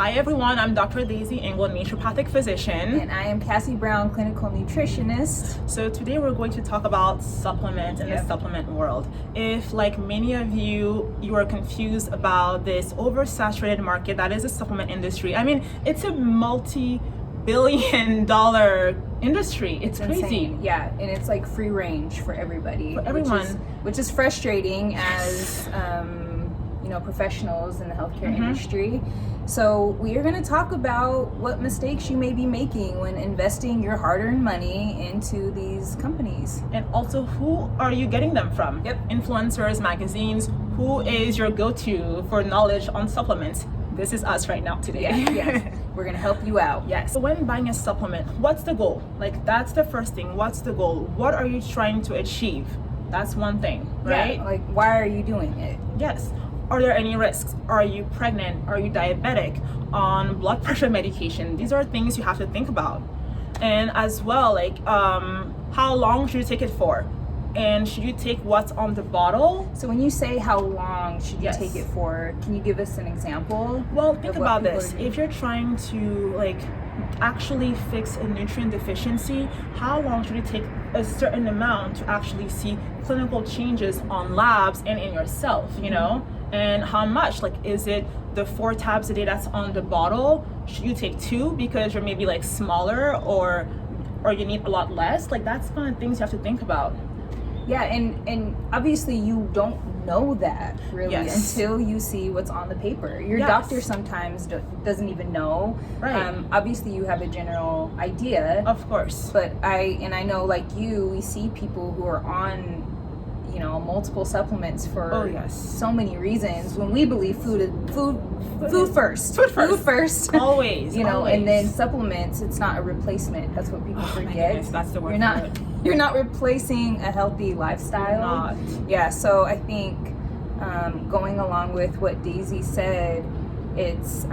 Hi everyone, I'm Dr. Daisy Engel, naturopathic physician. And I am Cassie Brown, clinical nutritionist. So today we're going to talk about supplements in the supplement world. If, like many of you, you are confused about this oversaturated market that is the supplement industry. I mean, it's a multi-billion-dollar industry. It's crazy. Insane. Yeah, and it's like free range for everybody. For everyone. Which is frustrating as professionals in the healthcare industry. So we are going to talk about what mistakes you may be making when investing your hard-earned money into these companies. And also, who are you getting them from? Influencers, magazines. Who is your go-to for knowledge on supplements? This is us right now today. Yes. We're going to help you out. Yes. So when buying a supplement, what's the goal? Like, that's the first thing. What's the goal? What are you trying to achieve? That's one thing, right? Yeah, like, why are you doing it? Yes. Are there any risks? Are you pregnant? Are you diabetic? On blood pressure medication? These are things you have to think about. And as well, like, how long should you take it for? And should you take what's on the bottle? So when you say how long should you take it for, can you give us an example? Well, think about this. If you're trying to actually fix a nutrient deficiency, how long should you take a certain amount to actually see clinical changes on labs and in yourself, you know? And how much? Like, is it the 4 tabs a day that's on the bottle? Should you take 2 because you're maybe smaller or you need a lot less? Like, that's kind of things you have to think about. Yeah, and obviously you don't know that really until you see what's on the paper. Your doctor sometimes doesn't even know. Right. Obviously you have a general idea. Of course. But I know, like you, we see people who are on multiple supplements for so many reasons, when we believe food first. Always. Always. And then supplements, it's not a replacement. That's what people forget. That's the word. You're not replacing a healthy lifestyle. Yeah, so I think going along with what Daisy said, it's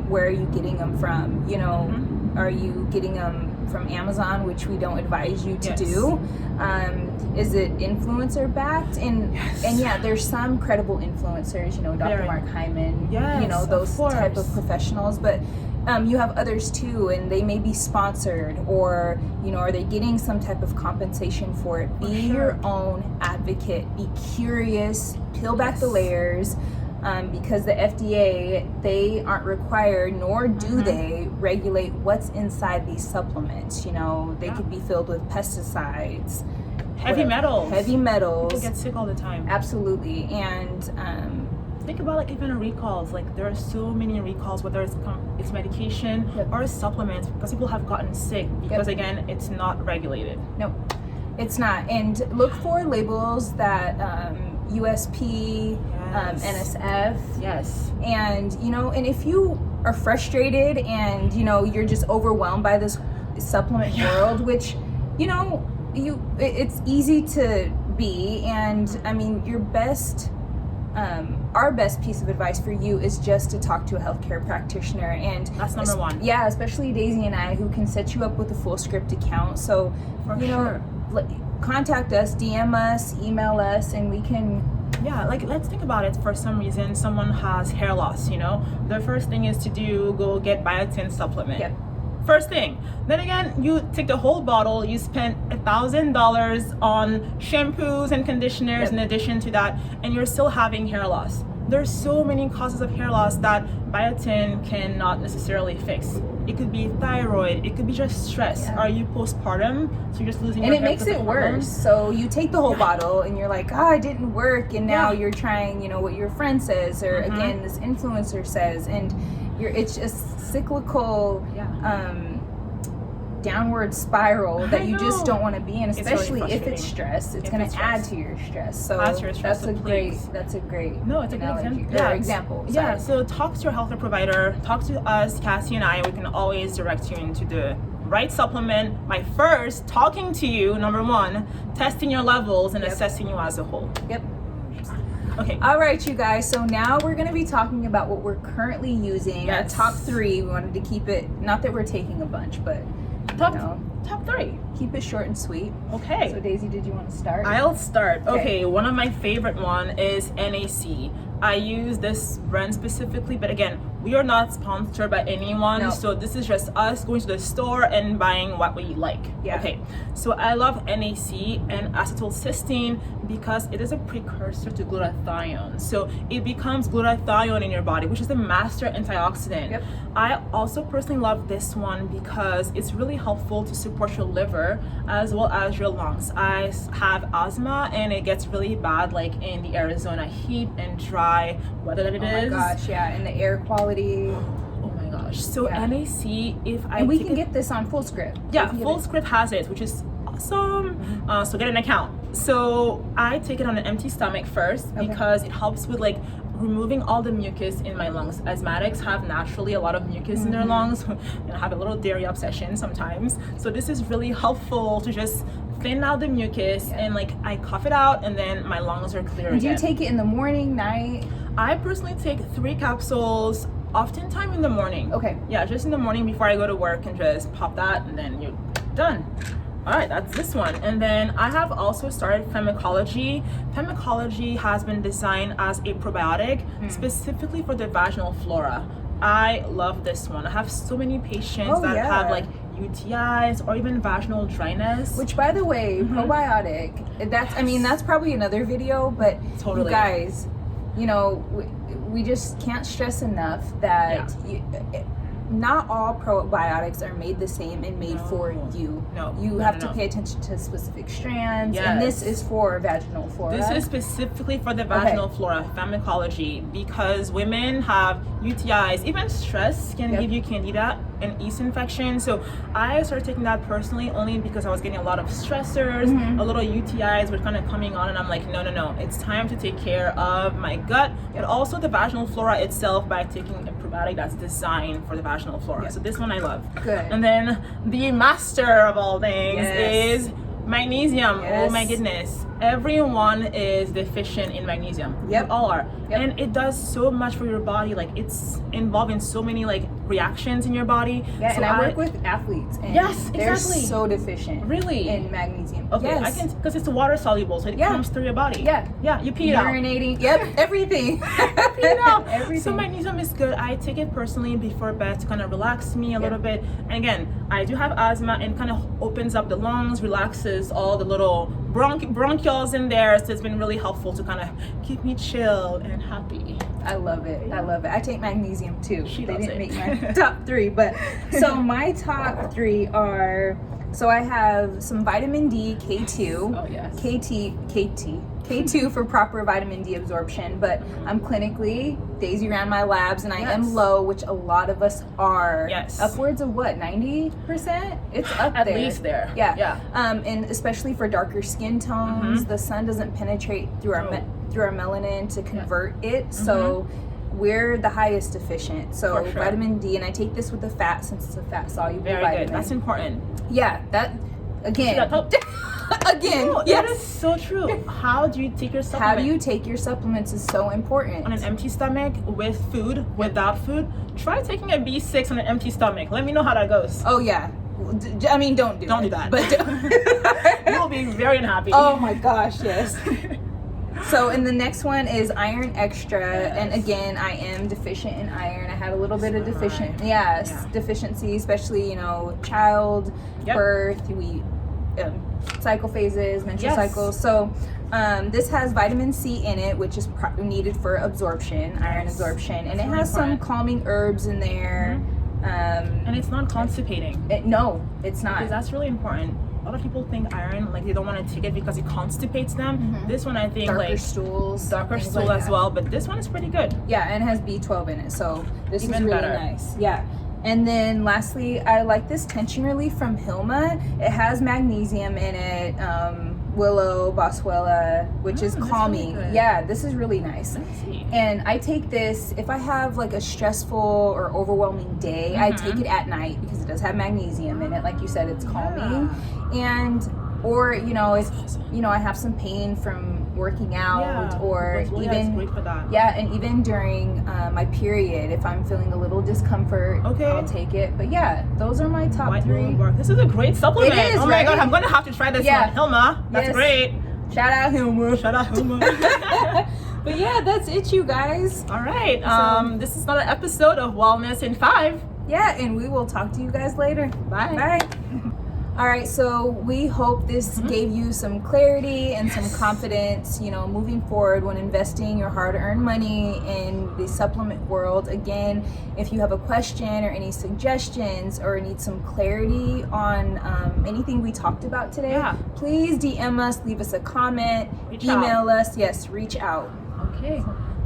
where are you getting them from? Are you getting them from Amazon, which we don't advise you to do? Is it influencer backed? And yeah, there's some credible influencers, Dr. Mark Hyman, those type of professionals, but you have others too, and they may be sponsored, or are they getting some type of compensation for it? Be your own advocate. Be curious. Peel back the layers. Because the FDA, they aren't required, nor do they regulate what's inside these supplements. They could be filled with pesticides, heavy metals. People get sick all the time. Absolutely. And think about even recalls. There are so many recalls, whether it's medication or supplements, because people have gotten sick because again, it's not regulated. No, it's not. And look for labels that USP, NSF. Yes. And and if you are frustrated and you're just overwhelmed by this supplement world, which it's easy to be, and I mean our best piece of advice for you is just to talk to a healthcare practitioner, and that's number one. Yeah, especially Daisy and I, who can set you up with a full script account. So contact us, DM us, email us, and we can. Yeah, let's think about it. For some reason, someone has hair loss, the first thing is to go get biotin supplement. Yep. First thing. Then again, you take the whole bottle, you spend $1,000 on shampoos and conditioners in addition to that, and you're still having hair loss. There's so many causes of hair loss that biotin cannot necessarily fix. It could be thyroid, it could be just stress. Are you postpartum? So you're just losing your hair. And it makes it worse. So you take the whole bottle and you're like, it didn't work, and now you're trying, what your friend says, or again, this influencer says, and it's just cyclical downward spiral that you just don't want to be in, especially if it's stress. It's going to add to your stress. So that's a great example. Yeah, so talk to your healthcare provider, talk to us, Cassie and I. We can always direct you into the right supplement by first talking to you, number one, testing your levels and assessing you as a whole. Okay. All right, you guys. So now we're going to be talking about what we're currently using. Our top 3. We wanted to keep it, not that we're taking a bunch, but Top 3. Keep it short and sweet. Okay. So Daisy, did you want to start? I'll start. Okay, one of my favorite one is NAC. I use this brand specifically, but again, we are not sponsored by anyone. No. So this is just us going to the store and buying what we like. Yeah. Okay, so I love NAC and acetylcysteine because it is a precursor to glutathione. So it becomes glutathione in your body, which is the master antioxidant. Yep. I also personally love this one because it's really helpful to support your liver as well as your lungs. I have asthma and it gets really bad like in the Arizona heat and dry weather that it is. Oh my gosh, yeah, and the air quality. Oh my gosh. So Yeah. NAC, if I And we take can it- get this on Full Script. yeah, We can get Full it. Script has it, which is awesome. So get an account. So I take it on an empty stomach first Okay. because it helps with like removing all the mucus in my lungs. Asthmatics have naturally a lot of mucus in their lungs and I have a little dairy obsession sometimes. So this is really helpful to just thin out the mucus and like I cough it out and then my lungs are clear And do you again. take it in the morning, night? I personally take 3 capsules, oftentimes in the morning. Okay. Yeah, just in the morning before I go to work and just pop that and then you're done. All right, that's this one. And then I have also started Pharmacology. Pharmacology has been designed as a probiotic specifically for the vaginal flora. I love this one. I have so many patients that yeah. have like UTIs or even vaginal dryness. Which, by the way, probiotic, that's probably another video, but Totally. you guys, we just can't stress enough that not all probiotics are made the same and made for you. No. You have to pay attention to specific strands, and this is for vaginal flora. This is specifically for the vaginal flora, pharmacology, because women have UTIs, even stress can give you candida and yeast infection. So I started taking that personally only because I was getting a lot of stressors, a little UTIs were kind of coming on, and I'm like, no, it's time to take care of my gut, but also the vaginal flora itself by taking a probiotic that's designed for the vaginal flora. So this one I love. Good. And then the master of all things is magnesium. Yes. Oh my goodness. Everyone is deficient in magnesium. Yep. We all are. Yep. And it does so much for your body. Like it's involved in so many like reactions in your body. Yeah, so and I work with athletes, and Yes, they're exactly. so deficient Really? in magnesium. Okay, Yes. I can, because it's water soluble, so it comes through your body. Yeah. Yeah, you pee it out. Urinating. Yep, everything. Pee it out. Everything. So magnesium is good. I take it personally before bed to kind of relax me a little bit. And again, I do have asthma and kind of opens up the lungs, relaxes all the little bronchioles in there. So it's been really helpful to kind of keep me chill and happy. I love it. I love it. I take magnesium too. She They loves didn't it. make my top 3, but so my top 3 are, so I have some vitamin D, K2. Oh, yes. K2 for proper vitamin D absorption, but I'm clinically, Daisy ran my labs, and I am low, which a lot of us are. Yes. Upwards of what, 90%? It's up At there. least there. Yeah. Yeah. And especially for darker skin tones, the sun doesn't penetrate through our through our melanin to convert it. So we're the highest deficient. So For sure. vitamin D, and I take this with the fat since it's a fat soluble Very vitamin. good. That's important. Yeah, that again. Again, No, yes. that is so true. How do you take your How supplement? do you take your supplements is so important. On an empty stomach, with food, without food? Try taking a B6 on an empty stomach. Let me know how that goes. Oh yeah. I mean, don't do it. Don't do that. But You will be very unhappy. oh my gosh, yes. So, and the next one is iron extra, and again, I am deficient in iron. I had a little bit of deficiency, especially child birth, cycle phases, menstrual cycles. So, this has vitamin C in it, which is needed for absorption, iron absorption, and it has some calming herbs in there. And it's not constipating. No, it's not. Because that's really important. A lot of people think iron, like they don't want to take it because it constipates them. This one, I think, darker like stools, darker things stool like as that. well, but this one is pretty good. Yeah, and it has B12 in it, so this Even is really better. nice. Yeah. And then lastly, I like this tension relief from Hilma. It has magnesium in it, willow, boswellia, which is that's calming. really good. Yeah, this is really nice. Let's see. And I take this if I have like a stressful or overwhelming day. I take it at night because it does have magnesium in it. Like you said, it's calming. And or if I have some pain from working out, or it's great for that. and even during my period, if I'm feeling a little discomfort, I'll take it. But yeah, those are my top 3. This is a great supplement. It is, oh my god, I'm gonna have to try this one. Hilma, that's great. Shout out Hilma. Shout out Hilma. But yeah, that's it, you guys. All right. This is not an episode of Wellness in 5. Yeah, and we will talk to you guys later. Bye. Bye. All right, so we hope this gave you some clarity and some confidence, moving forward when investing your hard-earned money in the supplement world. Again, if you have a question or any suggestions or need some clarity on anything we talked about today, please DM us, leave us a comment, email us. Yes, reach out. Okay.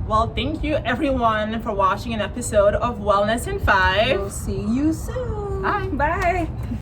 Well, thank you everyone for watching an episode of Wellness in 5. We'll see you soon. Bye. Bye.